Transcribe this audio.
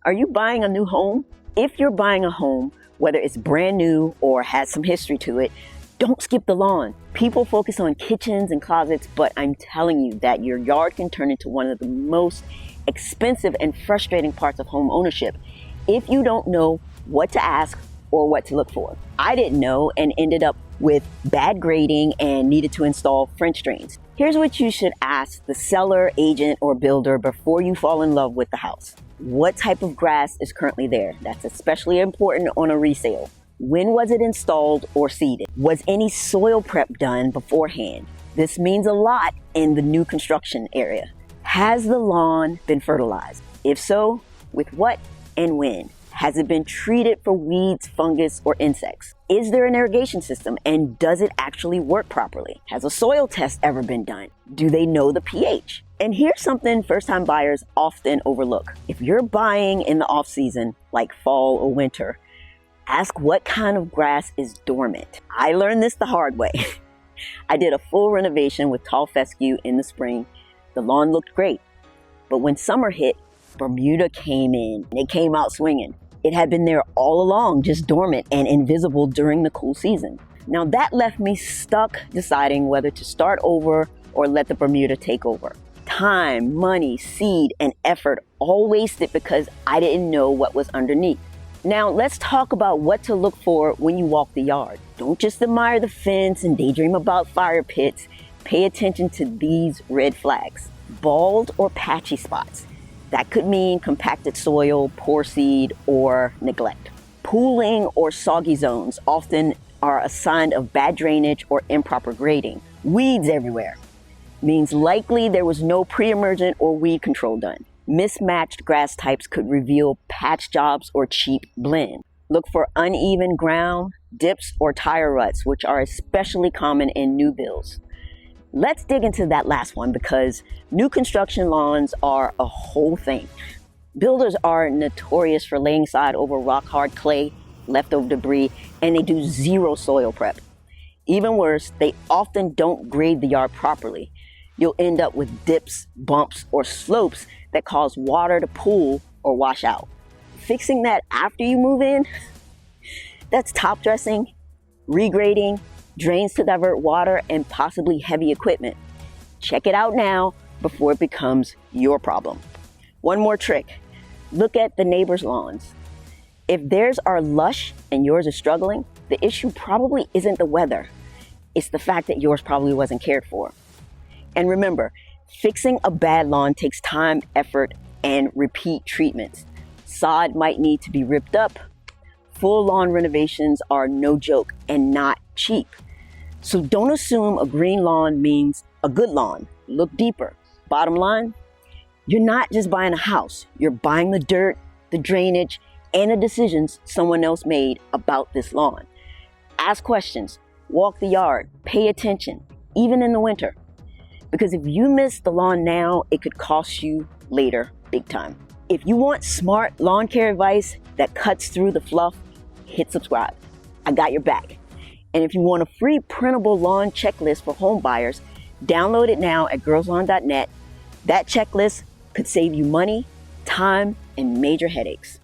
Are you buying a new home? If you're buying a home, whether it's brand new or has some history to it, don't skip the lawn. People focus on kitchens and closets, but I'm telling you that your yard can turn into one of the most expensive and frustrating parts of home ownership if you don't know what to ask or what to look for. I didn't know and ended up with bad grading and needed to install French drains. Here's what you should ask the seller, agent, or builder before you fall in love with the house. What type of grass is currently there? That's especially important on a resale. When was it installed or seeded? Was any soil prep done beforehand? This means a lot in the new construction area. Has the lawn been fertilized? If so, with what and when? Has it been treated for weeds, fungus, or insects? Is there an irrigation system, and does it actually work properly? Has a soil test ever been done? Do they know the pH? And here's something first-time buyers often overlook. If you're buying in the off-season, like fall or winter, ask what kind of grass is dormant. I learned this the hard way. I did a full renovation with 𝗕𝗂𝘆 in the spring. The lawn looked great, but when summer hit, Bermuda came in. It came out swinging. It had been there all along, just dormant and invisible during the cool season. Now that left me stuck deciding whether to start over or let the Bermuda take over. Time, money, seed, and effort all wasted because I didn't know what was underneath. Now let's talk about what to look for when you walk the yard. Don't just admire the fence and daydream about fire pits. Pay attention to these red flags. Bald or patchy spots. That could mean compacted soil, poor seed, or neglect. Pooling or soggy zones often are a sign of bad drainage or improper grading. Weeds everywhere means likely there was no pre-emergent or weed control done. Mismatched grass types could reveal patch jobs or cheap blend. Look for uneven ground, dips, or tire ruts, which are especially common in new builds. Let's dig into that last one because new construction lawns are a whole thing. Builders are notorious for laying sod over rock-hard clay, leftover debris, and they do zero soil prep. Even worse, they often don't grade the yard properly. You'll end up with dips, bumps, or slopes that cause water to pool or wash out. Fixing that after you move in, that's top dressing, regrading, drains to divert water, and possibly heavy equipment. Check it out now before it becomes your problem. One more trick, look at the neighbor's lawns. If theirs are lush and yours is struggling, the issue probably isn't the weather. It's the fact that yours probably wasn't cared for. And remember, fixing a bad lawn takes time, effort, and repeat treatments. Sod might need to be ripped up. Full lawn renovations are no joke and not cheap. So don't assume a green lawn means a good lawn. Look deeper. Bottom line, you're not just buying a house. You're buying the dirt, the drainage, and the decisions someone else made about this lawn. Ask questions, walk the yard, pay attention, even in the winter. Because if you miss the lawn now, it could cost you later big time. If you want smart lawn care advice that cuts through the fluff, hit subscribe. I got your back. And if you want a free printable lawn checklist for home buyers, download it now at GirlzLawn.net. That checklist could save you money, time, and major headaches.